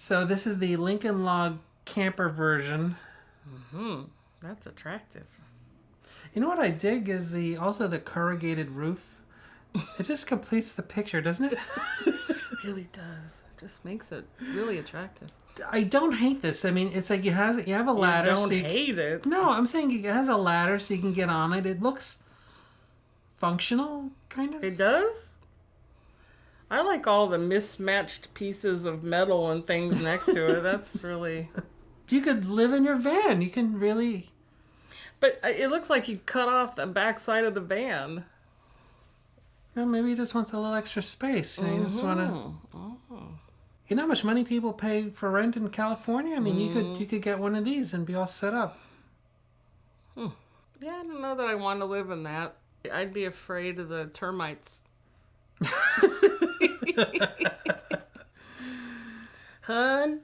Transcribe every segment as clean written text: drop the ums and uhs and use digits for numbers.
So this is the Lincoln Log camper version. That's attractive. You know what I dig is also the corrugated roof. It just completes the picture, doesn't it? It really does. It just makes it really attractive. I don't hate this. I mean, it's like you have a ladder. You don't hate it. No, I'm saying it has a ladder so you can get on it. It looks functional, kind of. It does? I like all the mismatched pieces of metal and things next to it. That's really... You could live in your van. You can really... But it looks like you cut off the backside of the van. Well, maybe he just wants a little extra space. You know, you just want to... You know how much money people pay for rent in California? I mean, you could get one of these and be all set up. Yeah, I don't know that I want to live in that. I'd be afraid of the termites. Hun,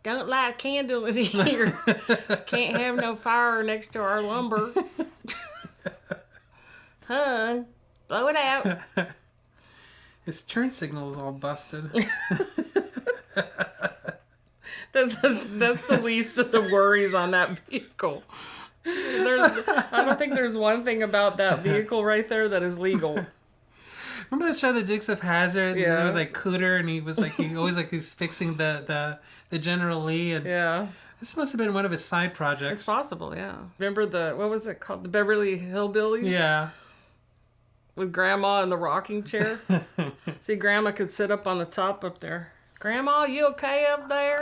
don't light a candle in here. Can't have no fire next to our lumber. Hun, blow it out. His turn signal is all busted. That's the least of the worries on that vehicle. I don't think there's one thing about that vehicle right there that is legal. Remember the show The Dukes of Hazzard? Yeah. There was like Cooter, and he was like he's fixing the General Lee, and Yeah. this must have been one of his side projects. It's possible, yeah. Remember what was it called? The Beverly Hillbillies? Yeah. With Grandma in the rocking chair. See, Grandma could sit up on the top up there. Grandma, you okay up there?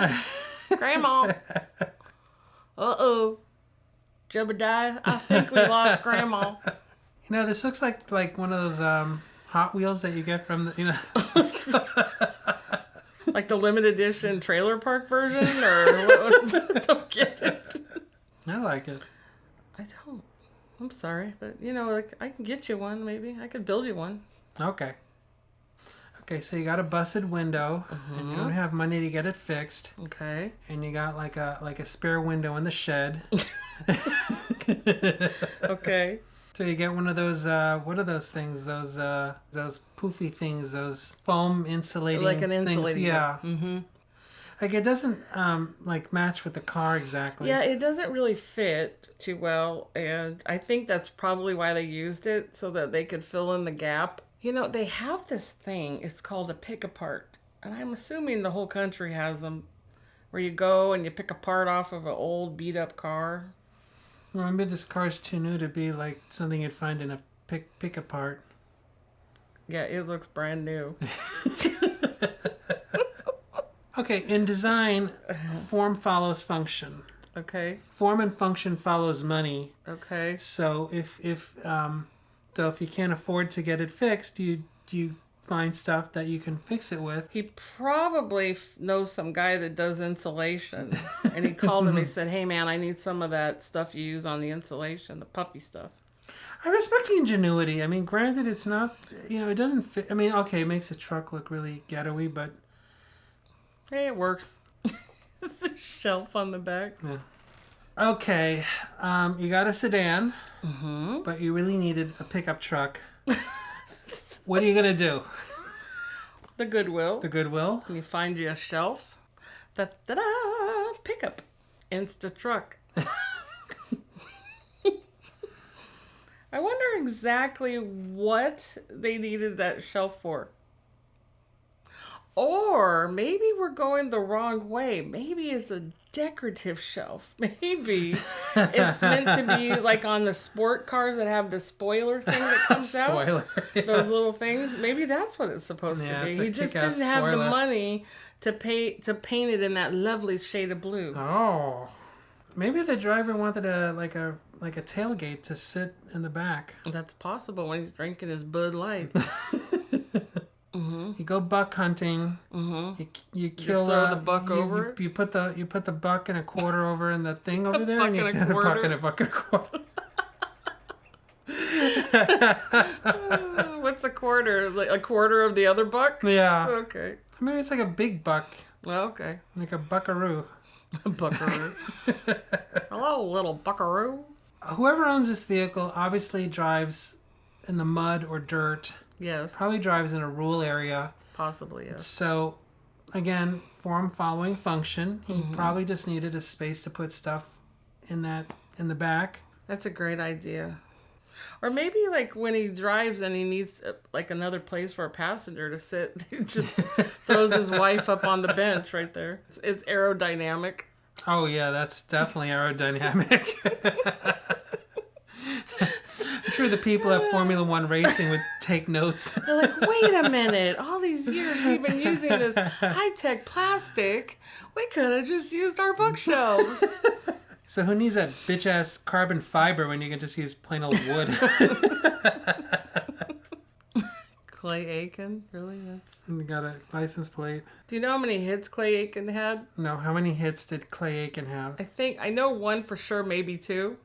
Grandma. Uh-oh. Jebediah, I think we lost Grandma. You know, this looks like one of those Hot Wheels that you get from the, Like the limited edition trailer park version? Or what was it? Don't get it. I like it. I don't. I'm sorry, but like I can get you one. Maybe I could build you one. Okay, so you got a busted window, and you don't have money to get it fixed. Okay. And you got like a spare window in the shed. Okay. So you get one of those. What are those things? Those poofy things. Those foam insulating. Like an insulating. Things. Yeah. Mm-hmm. Like it doesn't match with the car exactly. Yeah, it doesn't really fit too well, and I think that's probably why they used it, so that they could fill in the gap. They have this thing, it's called a pick-apart, and I'm assuming the whole country has them, where you go and you pick a part off of an old beat-up car. Well, maybe this car's too new to be like something you'd find in a pick-apart. Yeah, it looks brand new. Okay, in design, form follows function. Okay. Form and function follows money. Okay. So if you can't afford to get it fixed, you find stuff that you can fix it with. He probably knows some guy that does insulation, and he called him. He said, "Hey man, I need some of that stuff you use on the insulation, the puffy stuff." I respect the ingenuity. I mean, granted, it's not, it doesn't fit. I mean, okay, it makes the truck look really ghetto-y, but hey, it works. It's a shelf on the back. Yeah. Okay, you got a sedan, but you really needed a pickup truck. What are you going to do? The Goodwill. The Goodwill? And you find you a shelf. Da-da-da! Pickup. Insta truck. I wonder exactly what they needed that shelf for. Or maybe we're going the wrong way. Maybe it's a decorative shelf. Maybe it's meant to be like on the sport cars that have the spoiler thing that comes out. Spoiler. Yes. Those little things. Maybe that's what it's supposed to be. He just didn't have the money to paint it in that lovely shade of blue. Oh. Maybe the driver wanted a tailgate to sit in the back. That's possible when he's drinking his Bud Light. You go buck hunting. You kill. Just throw the buck over it. You put the buck and a quarter over in the thing over there, buck and you and a the quarter. buck and a buck and a quarter. What's a quarter? Like a quarter of the other buck? Yeah. Okay. Maybe it's like a big buck. Well, okay. Like a buckaroo. Buckaroo. Hello, little buckaroo. Whoever owns this vehicle obviously drives in the mud or dirt. Yes. Probably drives in a rural area. Possibly, yes. So again, form following function. He probably just needed a space to put stuff in the back. That's a great idea. Or maybe like when he drives and he needs like another place for a passenger to sit, he just throws his wife up on the bench right there. It's aerodynamic. Oh yeah, that's definitely aerodynamic. I'm sure the people at Formula One racing would take notes. They're like, wait a minute, all these years we've been using this high-tech plastic. We could have just used our bookshelves. So who needs that bitch-ass carbon fiber when you can just use plain old wood? Clay Aiken? Really? And you got a license plate. Do you know how many hits Clay Aiken had? No, how many hits did Clay Aiken have? I know one for sure, maybe two.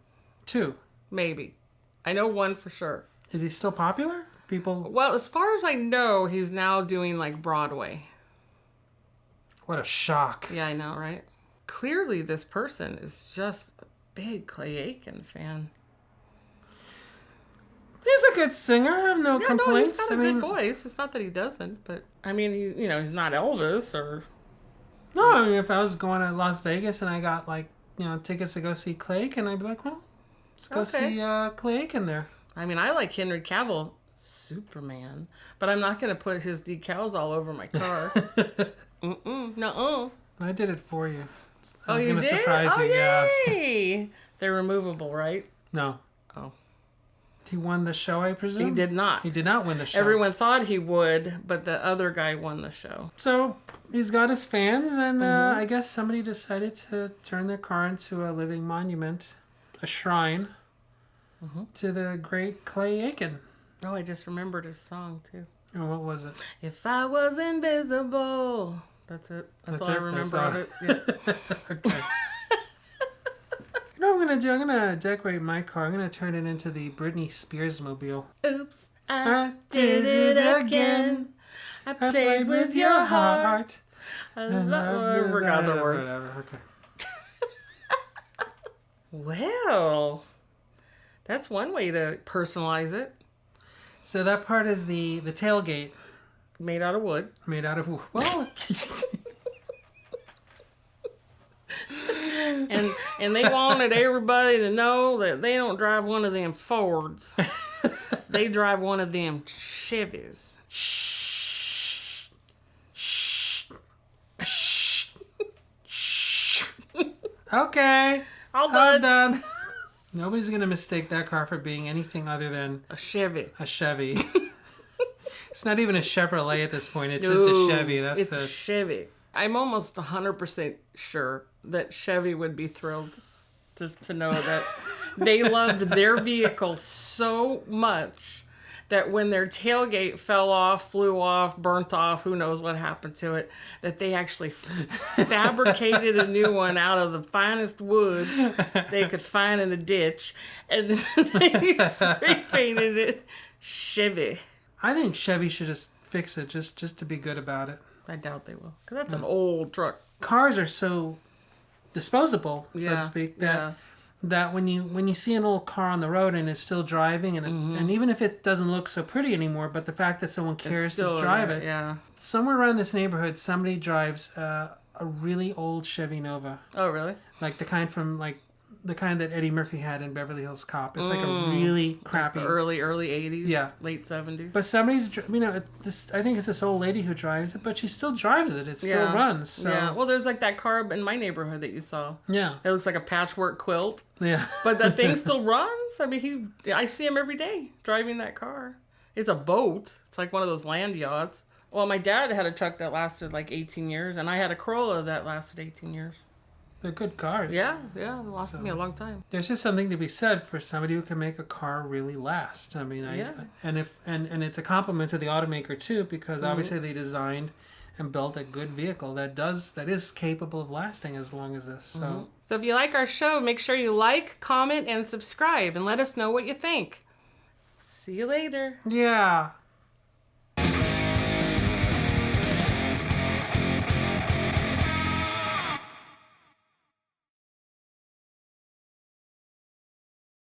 2. Maybe. I know one for sure. Is he still popular? People... Well, as far as I know, he's now doing like Broadway. What a shock. Yeah, I know, right? Clearly, this person is just a big Clay Aiken fan. He's a good singer. I have no complaints. He's got a good voice. It's not that he doesn't, but I mean, he's not Elvis or... No, I mean, if I was going to Las Vegas and I got tickets to go see Clay Aiken, I'd be like, well, let's go see Clay Aiken there. I mean, I like Henry Cavill, Superman, but I'm not going to put his decals all over my car. No. I did it for you. I Oh, was you going to did? surprise you. Yay! They're removable, right? No. Oh. He won the show, I presume? He did not. He did not win the show. Everyone thought he would, but the other guy won the show. So he's got his fans, and I guess somebody decided to turn their car into a living monument, a shrine to the great Clay Aiken. Oh, I just remembered his song, too. Oh, what was it? If I was invisible. That's it. That's all I remember of it. Yeah. Okay. You know what I'm going to do? I'm going to decorate my car. I'm going to turn it into the Britney Spears mobile. Oops, I did it again. I played with your heart. I forgot the words. Whatever. Okay. Well, that's one way to personalize it. So that part is the tailgate. Made out of wood. Made out of... Well... And they wanted everybody to know that they don't drive one of them Fords. They drive one of them Chevys. Okay. All I'm done. done. Nobody's going to mistake that car for being anything other than A Chevy. a Chevy. It's not even a Chevrolet at this point. It's just a Chevy. It's a Chevy. I'm almost 100% sure that Chevy would be thrilled to know that they loved their vehicle so much that when their tailgate fell off, flew off, burnt off, who knows what happened to it, that they actually fabricated a new one out of the finest wood they could find in a ditch, and they spray painted it Chevy. I think Chevy should just fix it just to be good about it. I doubt they will, because that's an old truck. Cars are so disposable, so to speak, that when you see an old car on the road and it's still driving, and even if it doesn't look so pretty anymore, but the fact that someone cares to drive it. Yeah. Somewhere around this neighborhood, somebody drives a really old Chevy Nova. Oh, really? Like the kind that Eddie Murphy had in Beverly Hills Cop. It's like a really crappy... The early 80s? Yeah. Late 70s? But somebody's... I think it's this old lady who drives it, but she still drives it. It still runs. So. Yeah. Well, there's like that car in my neighborhood that you saw. Yeah. It looks like a patchwork quilt. Yeah. But that thing still runs. I mean, I see him every day driving that car. It's a boat. It's like one of those land yachts. Well, my dad had a truck that lasted like 18 years, and I had a Corolla that lasted 18 years. They're good cars. Yeah, it lasted me a long time. There's just something to be said for somebody who can make a car really last. I mean, and it's a compliment to the automaker too, because obviously they designed and built a good vehicle that is capable of lasting as long as this. So, So if you like our show, make sure you like, comment, and subscribe, and let us know what you think. See you later. yeah.